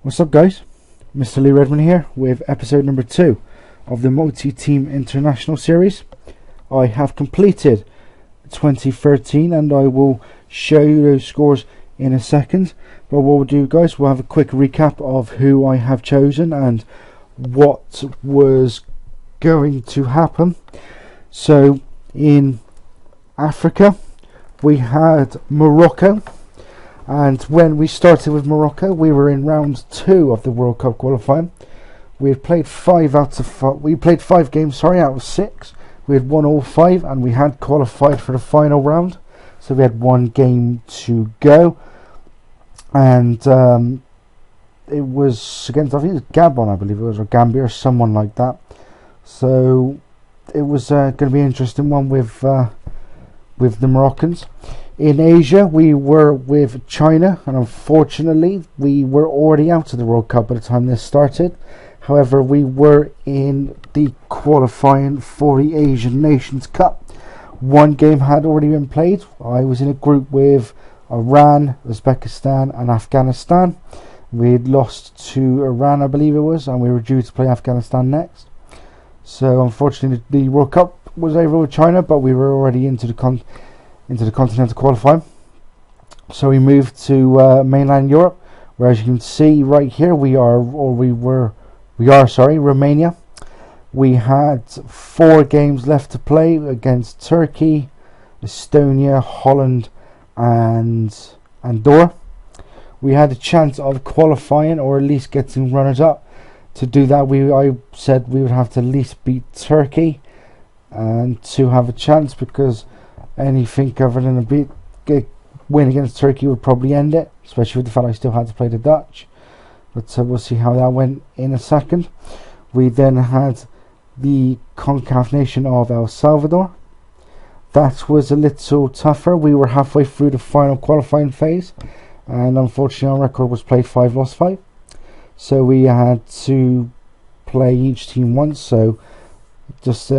What's up, guys? Mr. Lee Redmond here with episode number 2 of the multi-team international series. I have completed 2013 and I will show you those scores in a second. But what we'll do, guys, we'll have a quick recap of who I have chosen and what was going to happen. So in Africa we had Morocco. And when we started with Morocco, we were in round 2 of the World Cup qualifying. We had played 5 games, out of 6. We had won all 5, and we had qualified for the final round. So we had 1 game to go, and it was against, I think it was Gabon, I believe it was, or Gambia, or someone like that. So it was going to be an interesting one with the Moroccans. In Asia, we were with China, and unfortunately, we were already out of the World Cup by the time this started. However, we were in the qualifying for the Asian Nations Cup. 1 game had already been played. I was in a group with Iran, Uzbekistan, and Afghanistan. We had lost to Iran, I believe it was, and we were due to play Afghanistan next. So, unfortunately, the World Cup was over with China, but we were already into the Continental qualifying. So we moved to mainland Europe, where, as you can see right here, we are Romania. We had 4 games left to play against Turkey, Estonia, Holland, and Andorra. We had a chance of qualifying, or at least getting runners up. To do that, I said we would have to at least beat Turkey and to have a chance, because anything other than a win against Turkey would probably end it, especially with the fact I still had to play the Dutch. But we'll see how that went in a second. We then had the CONCACAF nation of El Salvador. That was a little tougher. We were halfway through the final qualifying phase, and unfortunately our record was played 5, lost 5. So we had to play each team once. So just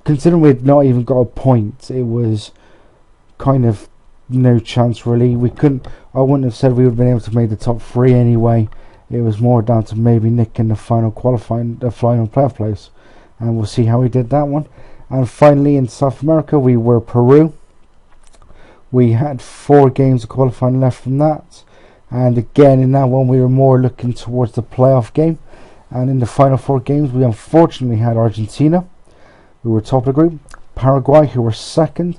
considering we'd not even got a point, it was kind of no chance really. I wouldn't have said we would have been able to make the top 3 anyway. It was more down to maybe nicking the final playoff place, and we'll see how we did that one. And finally, in South America, we were Peru. We had 4 games of qualifying left from that, and again in that one we were more looking towards the playoff game. And in the final 4 games, we unfortunately had Argentina, who were top of the group, Paraguay, who were second,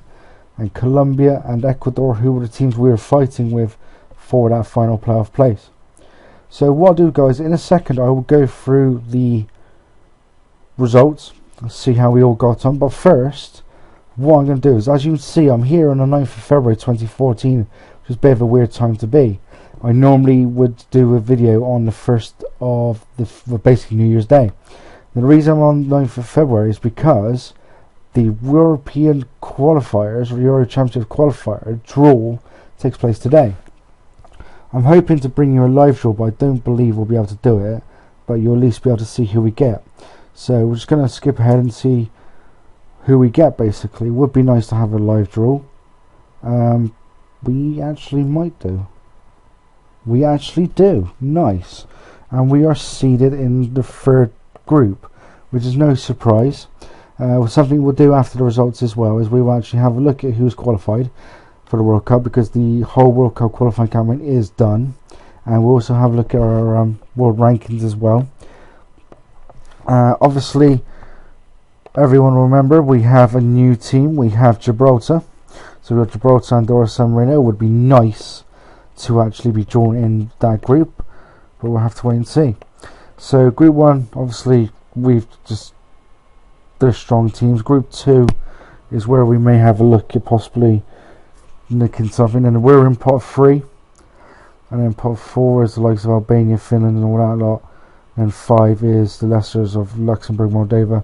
and Colombia and Ecuador, who were the teams we were fighting with for that final playoff place. So what I'll do, guys, in a second I will go through the results and see how we all got on. But first, what I'm going to do is, as you can see, I'm here on the 9th of February 2014, which is a bit of a weird time to be. I normally would do a video on the 1st of basically New Year's Day. The reason I'm on 9th of February is because the European qualifiers, or the Euro Championship qualifier draw, takes place today. I'm hoping to bring you a live draw, but I don't believe we'll be able to do it. But you'll at least be able to see who we get. So we're just going to skip ahead and see who we get, basically. It would be nice to have a live draw. We actually might do. We actually do. Nice. And we are seeded in the 3rd group, which is no surprise. Something we'll do after the results as well is we will actually have a look at who's qualified for the World Cup, because the whole World Cup qualifying campaign is done, and we'll also have a look at our world rankings as well. Obviously, everyone will remember we have a new team. We have Gibraltar, so we've got Gibraltar, Andorra, San Marino. It would be nice to actually be drawn in that group, but we'll have to wait and see. So Group 1, obviously they're strong teams. Group 2 is where we may have a look at possibly nicking something, and we're in pot 3, and then pot 4 is the likes of Albania, Finland, and all that lot, and 5 is the lessers of Luxembourg, Moldova,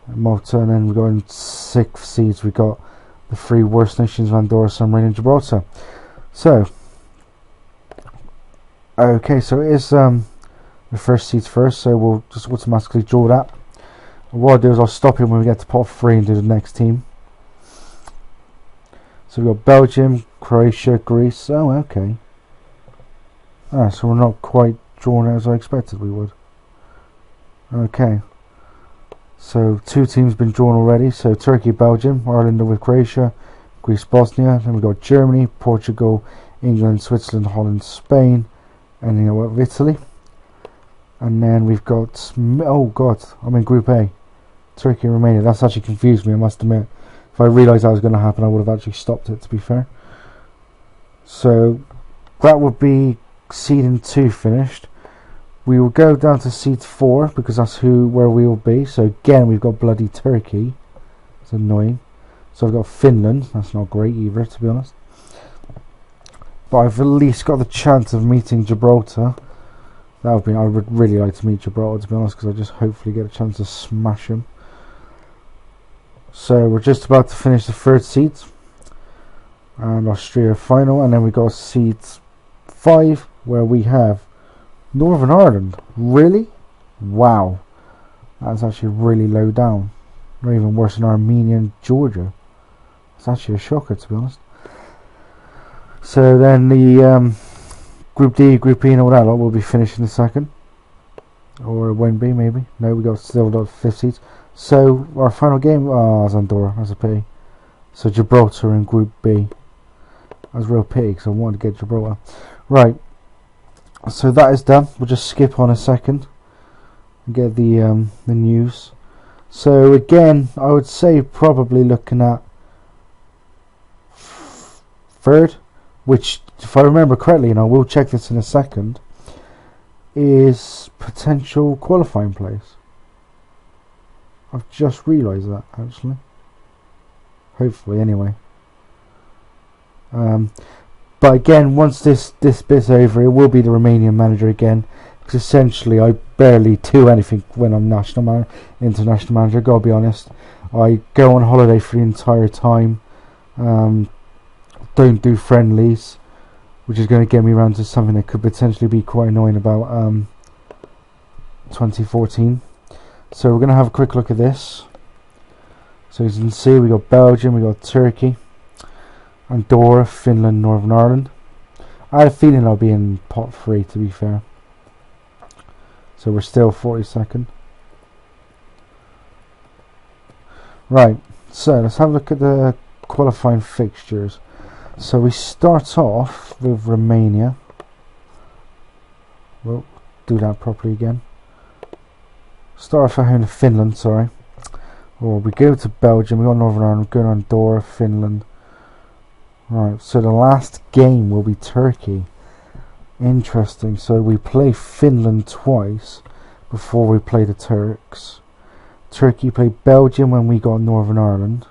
and Malta, and then we've got in 6th seeds, we've got the 3 worst nations of Andorra, San Marino, and Gibraltar. So okay, so it is the first seeds first, so we'll just automatically draw that. What I'll do is I'll stop it when we get to pot 3 and do the next team. So we've got Belgium, Croatia, Greece. Oh, okay. So we're not quite drawn out as I expected we would. Okay. So 2 teams been drawn already. So Turkey, Belgium, Ireland with Croatia, Greece, Bosnia. Then we've got Germany, Portugal, England, Switzerland, Holland, Spain, and you know what, Italy. And then we've got, oh god, I'm in Group A. Turkey and Romania. That's actually confused me, I must admit. If I realised that was going to happen, I would have actually stopped it, to be fair. So that would be seeding 2 finished. We will go down to seed 4 because that's where we will be. So again, we've got bloody Turkey. It's annoying. So I've got Finland. That's not great either, to be honest. But I've at least got the chance of meeting Gibraltar. I would really like to meet Gibraltar, to be honest, because I just hopefully get a chance to smash them. So we're just about to finish the 3rd seed. And Austria final. And then we got seed 5 where we have Northern Ireland. Really? Wow. That's actually really low down. Not even worse than Armenia and Georgia. It's actually a shocker, to be honest. So then the Group D, Group E and all that lot will be finished in a second. Or it won't be, maybe. No, we still got 5th seeds. So our final game, it's Andorra, that's a pity. So Gibraltar in Group B. That's a real pity because I wanted to get Gibraltar. Right. So that is done. We'll just skip on a second and get the news. So again, I would say probably looking at 3rd, which, if I remember correctly, and I will check this in a second, is potential qualifying place. I've just realised that, actually. Hopefully, anyway. But again, once this bit's over, it will be the Romanian manager again. Because essentially, I barely do anything when I'm international manager. Gotta be honest. I go on holiday for the entire time. Don't do friendlies, which is going to get me around to something that could potentially be quite annoying about 2014. So we're going to have a quick look at this. So as you can see, we got Belgium, we got Turkey, Andorra, Finland, Northern Ireland. I had a feeling I'll be in pot 3, to be fair. So we're still 42nd. Right, so let's have a look at the qualifying fixtures. So we start off with Romania. We'll do that properly again. Start off at home to Finland, sorry. Or we go to Belgium, we got Northern Ireland, we go to Andorra, Finland. Right, so the last game will be Turkey. Interesting, so we play Finland twice before we play the Turks. Turkey played Belgium when we got Northern Ireland.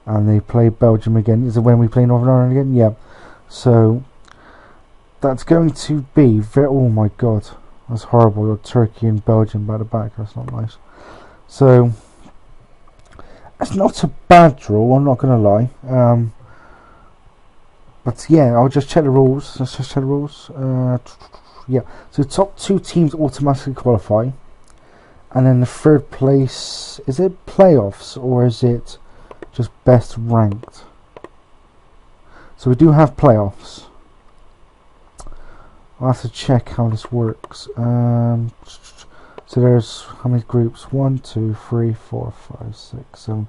And they play Belgium again. Is it when we play Northern Ireland again? Yeah. So that's going to be oh my god, that's horrible. You've got Turkey and Belgium back to back. That's not nice. So it's not a bad draw, I'm not going to lie. But yeah, I'll just check the rules. Let's just check the rules. Yeah, so top 2 teams automatically qualify. And then the 3rd place, is it playoffs or is it just best ranked? So we do have playoffs. I'll have to check how this works. So there's how many groups? 1, 2, 3, 4, 5, 6, 7,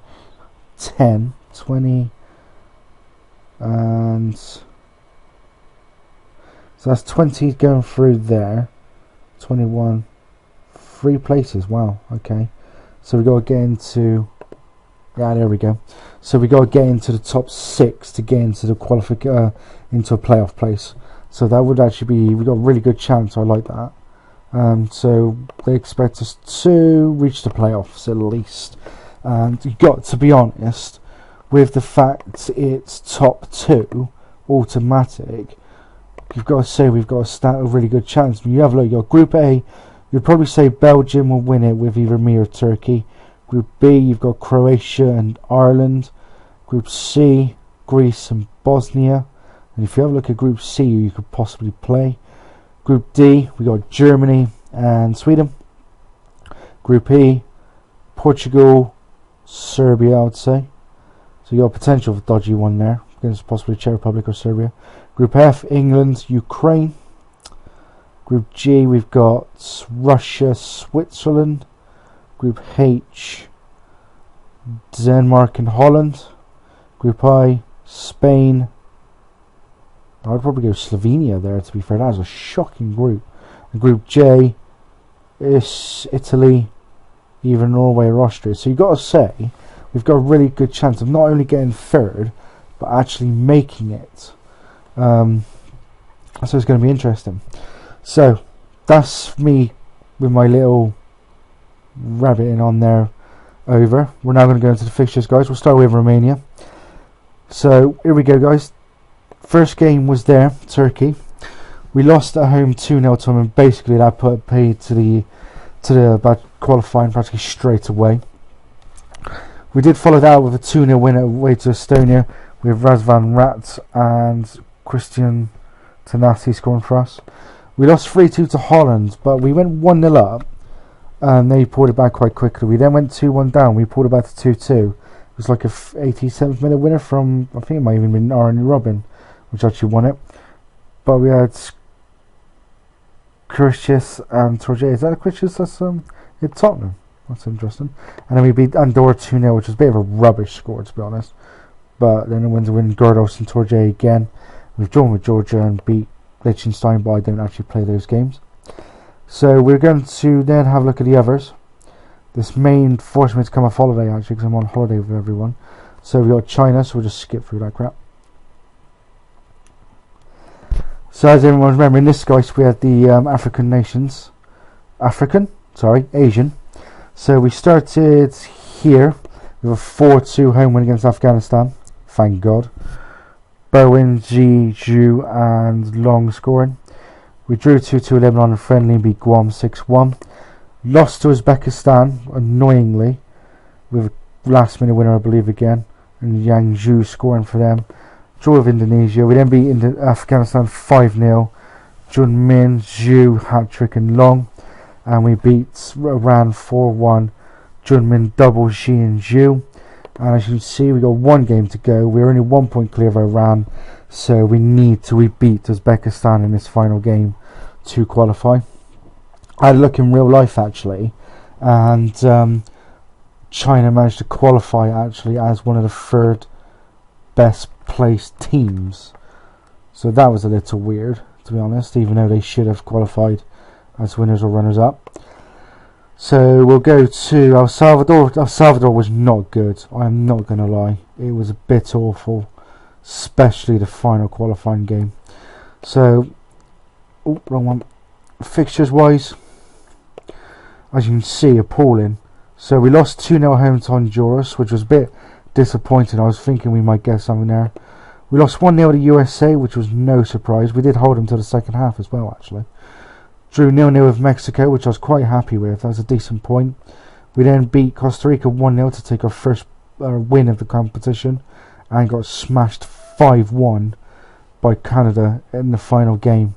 10, 20, and so that's 20 going through there. 21, 3 places. Wow. Okay. So we got to get into. Yeah, there we go. So we got to get into the top 6 to get into the into a playoff place. So that would actually be, we got a really good chance. I like that. So they expect us to reach the playoffs at least. And you got to be honest, with the fact it's top 2 automatic, you've got to say we've got a really good chance. When you have a look, your Group A, you'd probably say Belgium will win it with either me or Turkey. Group B, you've got Croatia and Ireland. Group C, Greece and Bosnia. And if you have a look at Group C, you could possibly play. Group D, we got Germany and Sweden. Group E, Portugal, Serbia, I would say. So you got potential for a dodgy one there against possibly Czech Republic or Serbia. Group F, England, Ukraine. Group G, we've got Russia, Switzerland. Group H, Denmark and Holland. Group I, Spain. I'd probably go Slovenia there, to be fair. That was a shocking group. And Group J is Italy, either Norway or Austria. So you've got to say, we've got a really good chance of not only getting third, but actually making it. So it's going to be interesting. So that's me with my little rabbiting on there over. We're now going to go into the fixtures, guys. We'll start with Romania. So here we go, guys. First game was there, Turkey. We lost at home 2-0 to them, and basically that put paid to the qualifying practically straight away. We did follow that with a 2-0 win away to Estonia with Razvan Rat and Christian Tanasi scoring for us. We lost 3-2 to Holland, but we went 1-0 up and they pulled it back quite quickly. We then went 2-1 down. We pulled it back to 2-2. It was like a 87th minute winner from, I think it might even been Arnie Robin, which actually won it. But we had Kirchis and Torje. Is that Kirchis? That's in Tottenham. That's interesting. And then we beat Andorra 2-0, which was a bit of a rubbish score, to be honest. But then it went to win Gordos and Torje again. We've drawn with Georgia and beat Liechtenstein, but I don't actually play those games. So we're going to then have a look at the others. This main forced me to come off holiday, actually, because I'm on holiday with everyone. So we got China, so we'll just skip through that crap. So as everyone's remembering, this guys, we had the Asian. So we started here with a 4-2 home win against Afghanistan. Thank God. Bowen, G, Zhu and Long scoring. We drew 2-2 Lebanon and friendly and beat Guam 6-1. Lost to Uzbekistan, annoyingly, with a last minute winner, I believe, again. And Yang Zhu scoring for them. Draw with Indonesia. We then beat Afghanistan 5-0. Jun Min, Zhu, hat-trick and Long. And we beat Iran 4-1. Jun Min, double, Xi and Zhu. And as you can see, we got one game to go. We're only 1 point clear of Iran. So we need to beat Uzbekistan in this final game to qualify. I had a look in real life, actually. And China managed to qualify, actually, as one of the third best placed teams. So that was a little weird, to be honest, even though they should have qualified as winners or runners up. So we'll go to El Salvador. El Salvador was not good, I am not going to lie. It was a bit awful, especially the final qualifying game. So, wrong one. Fixtures wise, as you can see, appalling. So we lost 2-0 home to Honduras, which was a bit disappointing. I was thinking we might get something there. We lost 1-0 to USA, which was no surprise. We did hold them to the second half as well, actually. Drew 0-0 with Mexico, which I was quite happy with. That was a decent point. We then beat Costa Rica 1-0 to take our first win of the competition, and got smashed 5-1 by Canada in the final game.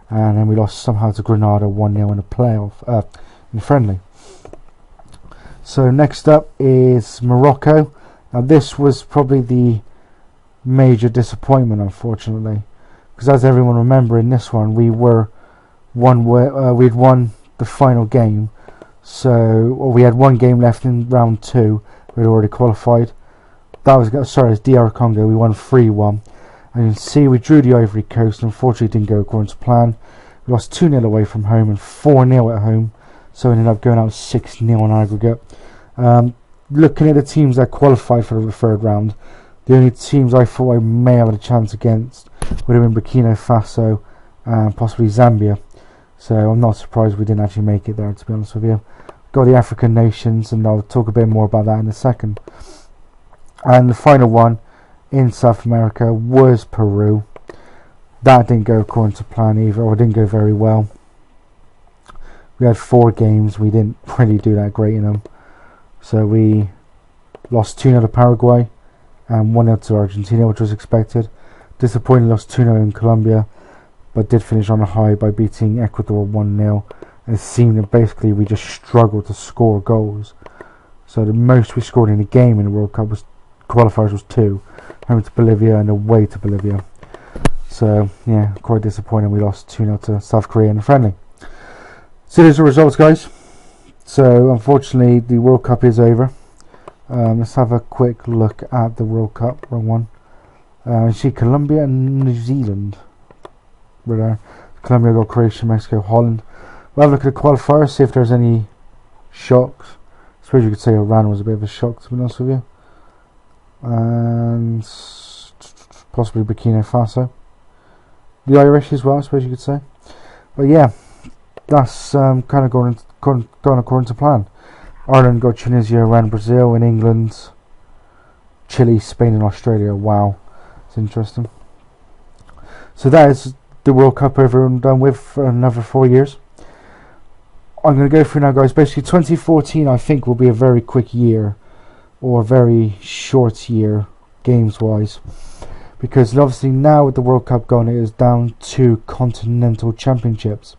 And then we lost somehow to Grenada 1-0 in a playoff, in friendly. So next up is Morocco. Now this was probably the major disappointment, unfortunately, because as everyone remember, in this one we'd won the final game. So we had one game left in round 2. We'd already qualified. That was it's DR Congo. We won 3-1. And you can see we drew the Ivory Coast. Unfortunately, it didn't go according to plan. We lost 2-0 away from home and 4-0 at home. So we ended up going out 6-0 on aggregate. Looking at the teams that qualified for the third round, the only teams I thought I may have a chance against would have been Burkina Faso and possibly Zambia. So I'm not surprised we didn't actually make it there, to be honest with you. Got the African nations, and I'll talk a bit more about that in a second. And the final one in South America was Peru. That didn't go according to plan either, or didn't go very well. We had 4 games. We didn't really do that great in them. So we lost 2-0 to Paraguay and 1-0 to Argentina, which was expected. Disappointingly lost 2-0 in Colombia, but did finish on a high by beating Ecuador 1-0. And it seemed that basically we just struggled to score goals. So the most we scored in a game in the World Cup qualifiers was 2, home to Bolivia and away to Bolivia. So yeah, quite disappointing. We lost 2-0 to South Korea in the friendly. So there's the results, guys. So unfortunately the World Cup is over. Let's have a quick look at the World Cup. Wrong one. See Colombia and New Zealand. Right there. Colombia got Croatia, Mexico, Holland. We'll have a look at the qualifiers, see if there's any shocks. I suppose you could say Iran was a bit of a shock, to be honest with you. And possibly Burkina Faso. The Irish as well, I suppose you could say. But yeah, that's kind of going according to plan. Ireland got Tunisia, Iran, Brazil, and England, Chile, Spain, and Australia. Wow, it's interesting. So that is the World Cup over and done with for another 4 years. I'm going to go through now, guys. Basically, 2014 I think will be a very quick year, or a very short year, games-wise, because obviously now with the World Cup gone, it is down to Continental Championships.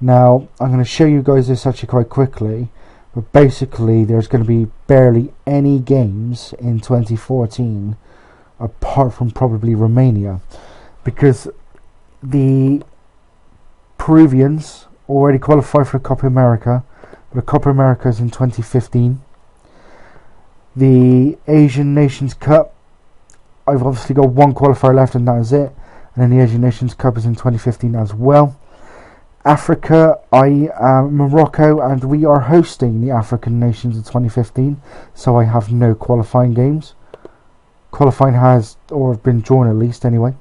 Now, I'm going to show you guys this actually quite quickly, but basically there's going to be barely any games in 2014, apart from probably Romania, because the Peruvians already qualified for the Copa America, but the Copa America is in 2015. The Asian Nations Cup, I've obviously got one qualifier left and that is it, and then the Asian Nations Cup is in 2015 as well. Africa, I am Morocco, and we are hosting the African Nations in 2015, so I have no qualifying games. Qualifying has, or have been drawn at least anyway.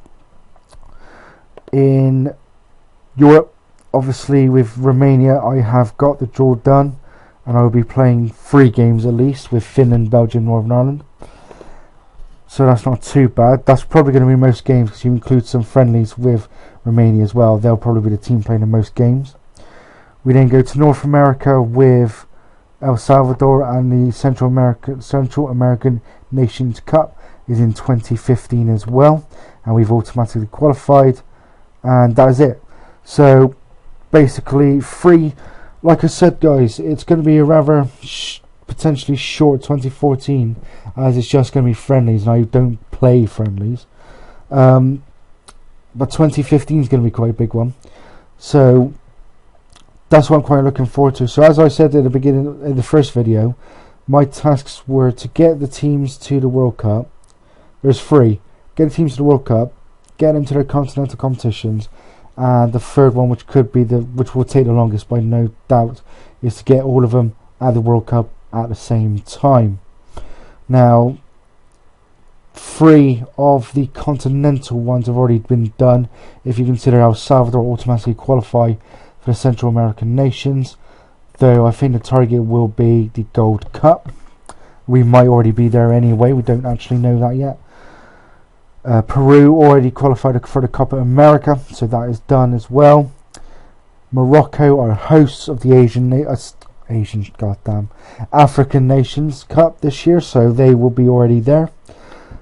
In Europe, obviously with Romania, I have got the draw done, and I will be playing 3 games at least with Finland, Belgium, Northern Ireland. So that's not too bad. That's probably going to be most games, because you include some friendlies with Romania as well. They'll probably be the team playing the most games. We then go to North America with El Salvador, and the Central American Nations Cup is in 2015 as well, and we've automatically qualified, and that is it. So basically 3, like I said, guys, it's going to be a rather potentially short 2014, as it's just going to be friendlies, and I don't play friendlies. But 2015 is going to be quite a big one, so that's what I'm quite looking forward to. So as I said at the beginning, in the first video, my tasks were to get the teams to the World Cup. There's 3. Get the teams to the World Cup, get them to their continental competitions, and the third one, which will take the longest by no doubt, is to get all of them at the World Cup at the same time. Now, 3 of the continental ones have already been done, if you consider El Salvador automatically qualify for the Central American nations, though I think the target will be the Gold Cup. We might already be there anyway, we don't actually know that yet. Peru already qualified for the Copa America, so that is done as well. Morocco are hosts of the African Nations Cup this year, so they will be already there.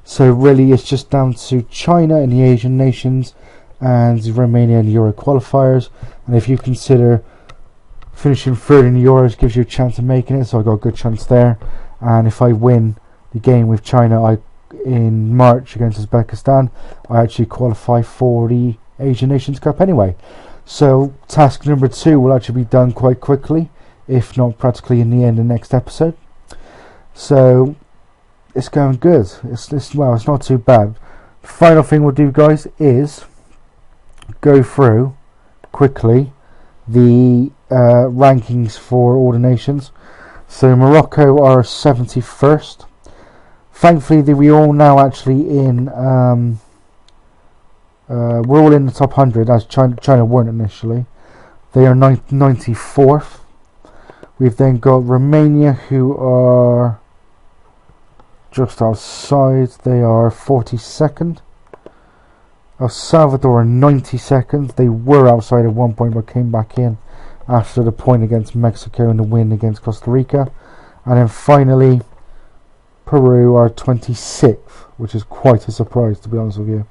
So really it's just down to China in the Asian nations and Romania in the Euro qualifiers, and if you consider finishing third in the Euros gives you a chance of making it, so I got a good chance there. And if I win the game with China in March against Uzbekistan, I actually qualify for the Asian Nations Cup anyway. So task number 2 will actually be done quite quickly, if not practically in the end of the next episode. So it's going good. It's not too bad. The final thing we'll do, guys, is go through quickly the rankings for all the nations. So Morocco are 71st. Thankfully, we all now actually in. We're all in the top 100, as China weren't initially. They are 94th. We've then got Romania, who are just outside. They are 42nd. El Salvador are 92nd. They were outside at one point, but came back in after the point against Mexico and the win against Costa Rica. And then finally, Peru are 26th, which is quite a surprise, to be honest with you.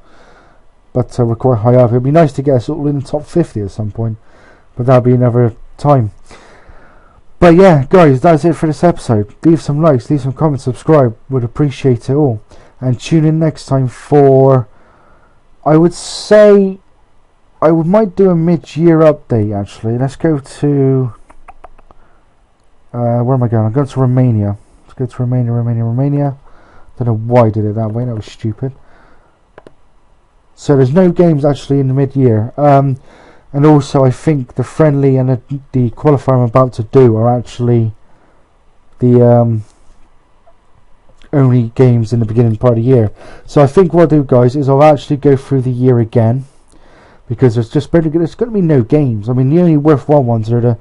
But we're quite high up. It'd be nice to get us all in the top 50 at some point, but that'll be another time. But yeah, guys, that's it for this episode. Leave some likes, leave some comments, subscribe. Would appreciate it all. And tune in next time for, I would say, might do a mid-year update actually. Let's go to where am I going? I'm going to Romania. Let's go to Romania. Don't know why I did it that way. That was stupid. So there's no games actually in the mid-year. And also I think the friendly and the qualifier I'm about to do are actually the only games in the beginning part of the year. So I think what I'll do, guys, is I'll actually go through the year again, because there's going to be no games. I mean, the only worthwhile ones are the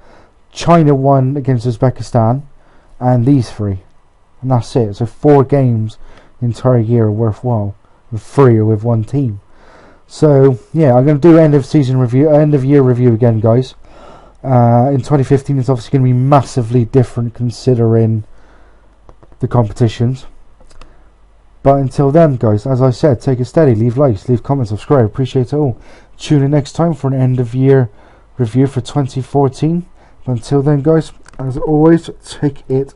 China one against Uzbekistan and these three, and that's it. So 4 games the entire year are worthwhile, with 3 are with one team. So yeah, I'm going to do end of year review again, guys. In 2015 it's obviously going to be massively different considering the competitions. But until then, guys, as I said, take it steady, leave likes, leave comments, subscribe, appreciate it all. Tune in next time for an end of year review for 2014. But until then, guys, as always, take it